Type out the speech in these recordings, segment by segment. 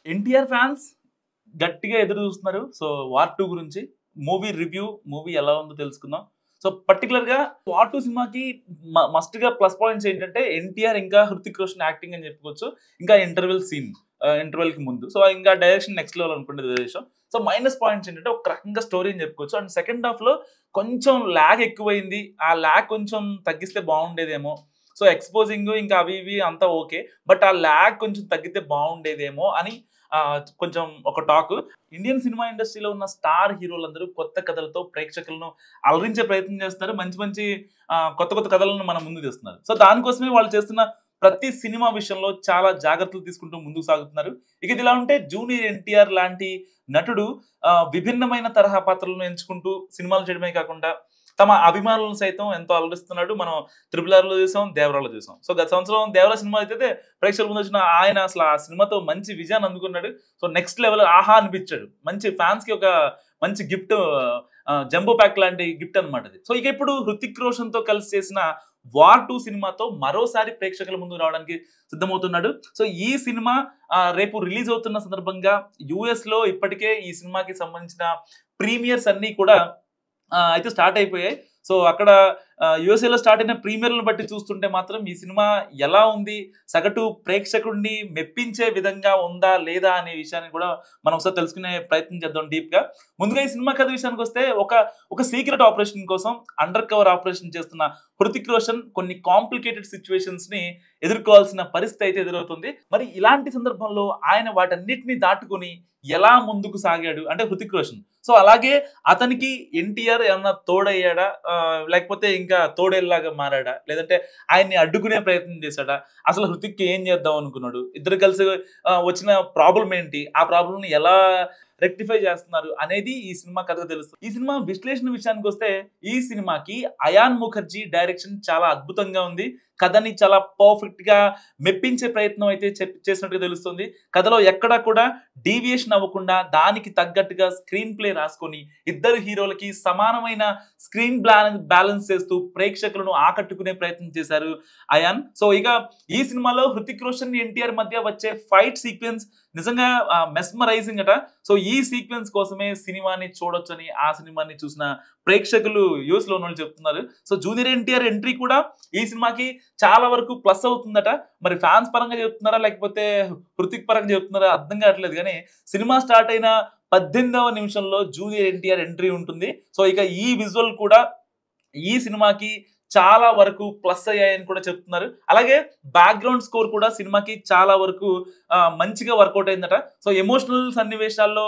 NTR fans గట్టిగా ఎదురు చూస్తున్నారు. సో, 'వార్ 2' గురించి. మూవీ రివ్యూ, మూవీ ఎలా ఉందో తెలుసుకుందాం. సో, పర్టిక్యులర్‌గా 'వార్ 2' సినిమాకి మస్ట్‌గా ప్లస్ పాయింట్స్ ఏంటంటే ఎన్టీఆర్ ఇంకా హృతిక్ రోషన్ యాక్టింగ్ అని చెప్పుకోవచ్చు. ఇంకా ఇంటర్వెల్ సీన్ ఇంటర్వెల్‌కి ముందు. సో, ఇంకా డైరెక్షన్ నెక్స్ట్ లెవెల్ అనుకోండి విషయం. సో, మైనస్ పాయింట్స్ ఏంటంటే ఒక రకంగా స్టోరీ అని చెప్పుకోవచ్చు. అండ్ సెకండ్ హాఫ్‌లో కొంచెం లాగ్ ఎక్కువైంది. ఆ లాగ్ కొంచెం తగ్గిస్తే బాగుండేదేమో. సో, ఎక్స్‌పోజింగ్ ఇంకా అవి ఇవి అంతా ఓకే. బట్ ఆ లాగ్ కొంచెం తగ్గితే బాగుండేదేమో అని కొంచెం ఒక టాక్. ఇండియన్ సినిమా ఇండస్ట్రీలో ఉన్న స్టార్ హీరోలందరూ కొత్త కథలతో ప్రేక్షకులను అలరించే ప్రయత్నం చేస్తున్నారు. మంచి మంచి కొత్త కొత్త కథలను మన ముందుకు తెస్తున్నారు. సో, దానికోసమే వాళ్ళు చేస్తున్న ప్రతి సినిమా విషయంలో చాలా జాగ్రత్తలు తీసుకుంటూ ముందుకు సాగుతున్నారు. ఇక ఇది ఇలా ఉంటే జూనియర్ ఎన్టీఆర్ లాంటి నటుడు విభిన్నమైన తరహా పాత్రలను ఎంచుకుంటూ సినిమాలు చేయడమే కాకుండా తమ అభిమానులను సైతం ఎంతో అలరిస్తున్నాడు. మనం 'ట్రిపుల్ ఆర్'లో చూసాం, 'దేవరా'లో చూసాం. సో, గత సంవత్సరం 'దేవరా' సినిమా అయితే ప్రేక్షకుల ముందు వచ్చిన ఆయన అసలు ఆ సినిమాతో మంచి విజయాన్ని అందుకున్నాడు. సో, నెక్స్ట్ లెవెల్ ఆహా అనిపించాడు. మంచి ఫ్యాన్స్‌కి ఒక మంచి గిఫ్ట్, జంబో ప్యాక్ లాంటి గిఫ్ట్ అన్నమాట అది. సో, ఇక ఇప్పుడు హృతిక్ రోషన్‌తో కలిసి చేసిన 'వార్ 2' సినిమాతో మరోసారి ప్రేక్షకుల ముందుకు రావడానికి సిద్ధమవుతున్నాడు. సో, ఈ సినిమా రేపు రిలీజ్ అవుతున్న సందర్భంగా యూఎస్‌లో ఇప్పటికే ఈ సినిమాకి సంబంధించిన ప్రీమియర్స్ అన్నీ కూడా అయితే స్టార్ట్ అయిపోయాయి. సో, అక్కడ యూఎస్ఏలో స్టార్ట్ అయిన ప్రీమియర్‌లను బట్టి చూస్తుంటే మాత్రం ఈ సినిమా ఎలా ఉంది? సగటు ప్రేక్షకుడిని మెప్పించే విధంగా ఉందా? లేదా? అనే విషయాన్ని కూడా మనం ఒకసారి తెలుసుకునే ప్రయత్నం చేద్దాం డీప్‌గా. ముందుగా ఈ సినిమా కథ విషయానికొస్తే ఒక సీక్రెట్ ఆపరేషన్ కోసం అండర్ కవర్ ఆపరేషన్ చేస్తున్న హృతిక్ రోషన్ కొన్ని కాంప్లికేటెడ్ సిట్యుయేషన్స్‌ని ఎదుర్కోవాల్సిన పరిస్థితి అయితే ఎదురవుతుంది. మరి ఇలాంటి సందర్భంలో ఆయన వాటన్నిటిని దాటుకొని ఎలా ముందుకు సాగాడు అంటే హృతిక్ రోషన్. సో, అలాగే అతనికి ఎన్టీఆర్ ఏమన్నా తోడయ్యాడా? లేకపోతే ఇంకా తోడేల్లాగా మారాడా? లేదంటే ఆయన్ని అడ్డుకునే ప్రయత్నం చేశాడా? అసలు హృతిక్ ఏం చేద్దాం అనుకున్నాడు? ఇద్దరు కలిసి వచ్చిన ప్రాబ్లమ్ ఏంటి? ఆ ప్రాబ్లమ్‌ని ఎలా రెక్టిఫై చేస్తున్నారు అనేది ఈ సినిమా కథగా తెలుస్తుంది. ఈ సినిమా విశ్లేషణ విషయానికొస్తే ఈ సినిమాకి అయాన్ ముఖర్జీ డైరెక్షన్ చాలా అద్భుతంగా ఉంది. కథని చాలా పర్ఫెక్ట్‌గా మెప్పించే ప్రయత్నం అయితే చేసినట్టుగా తెలుస్తుంది. కథలో ఎక్కడా కూడా డీవియేషన్ అవ్వకుండా దానికి తగ్గట్టుగా స్క్రీన్ ప్లే రాసుకొని ఇద్దరు హీరోలకి సమానమైన స్క్రీన్ బ్యాలెన్స్ చేస్తూ ప్రేక్షకులను ఆకట్టుకునే ప్రయత్నం చేశారు అయాన్. సో, ఇక ఈ సినిమాలో హృతిక్ రోషన్, ఎన్టీఆర్ మధ్య వచ్చే ఫైట్ సీక్వెన్స్ నిజంగా మెస్మరైజింగ్ అట. సో, ఈ సీక్వెన్స్ కోసమే సినిమాని చూడొచ్చని ఆ సినిమాని చూసిన ప్రేక్షకులు యూఎస్‌లో ఉన్నోళ్ళు చెప్తున్నారు. సో, జూనియర్ ఎన్టీఆర్ ఎంట్రీ కూడా ఈ సినిమాకి చాలా వరకు ప్లస్ అవుతుందట. మరి ఫ్యాన్స్ పరంగా చెప్తున్నారా? లేకపోతే హృతిక్ పరంగా చెప్తున్నారా? అర్థం కావట్లేదు గానీ సినిమా స్టార్ట్ అయిన 18వ నిమిషంలో జూనియర్ ఎన్టీఆర్ ఎంట్రీ ఉంటుంది. సో, ఇక ఈ విజువల్ కూడా ఈ సినిమాకి చాలా వరకు ప్లస్ అయ్యాయని కూడా చెప్తున్నారు. అలాగే బ్యాక్‌గ్రౌండ్ స్కోర్ కూడా సినిమాకి చాలా వరకు మంచిగా వర్కౌట్ అయిందట. సో, ఎమోషనల్ సన్నివేశాల్లో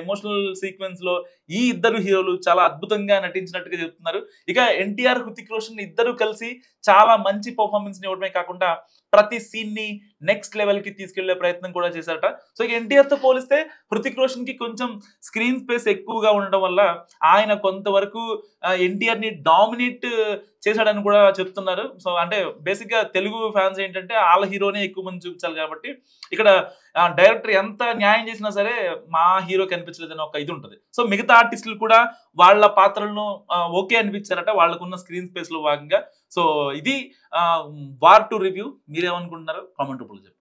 ఎమోషనల్ సీక్వెన్స్‌లో ఈ ఇద్దరు హీరోలు చాలా అద్భుతంగా నటించినట్టుగా చెప్తున్నారు. ఇక ఎన్టీఆర్, హృతిక్ రోషన్ ఇద్దరు కలిసి చాలా మంచి పెర్ఫార్మన్స్‌ని ఇవ్వడమే కాకుండా ప్రతి సీన్‌ని నెక్స్ట్ లెవెల్‌కి తీసుకెళ్లే ప్రయత్నం కూడా చేశారట. సో, ఇక ఎన్టీఆర్‌తో పోలిస్తే హృతిక్ రోషన్‌కి కొంచెం స్క్రీన్ స్పేస్ ఎక్కువగా ఉండడం వల్ల ఆయన కొంతవరకు ఎన్టీఆర్‌ని డామినేట్ చేశాడని కూడా చెప్తున్నారు. సో, అంటే బేసిక్‌గా తెలుగు ఫ్యాన్స్ ఏంటంటే ఆళ్ళ హీరోనే ఎక్కువ మంది చూపించాలి కాబట్టి ఇక్కడ డైరెక్టర్ ఎంత న్యాయం చేసినా సరే మా హీరో కనిపించలేదని ఒక ఇది ఉంటది. సో, మిగతా ఆర్టిస్టులు కూడా వాళ్ళ పాత్రలను ఓకే అనిపించారట వాళ్ళకున్న స్క్రీన్ స్పేస్‌లో భాగంగా. సో, ఇది 'వార్ 2' రివ్యూ. మీరేమనుకుంటున్నారో కామెంట్ రూపంలో చెప్పండి.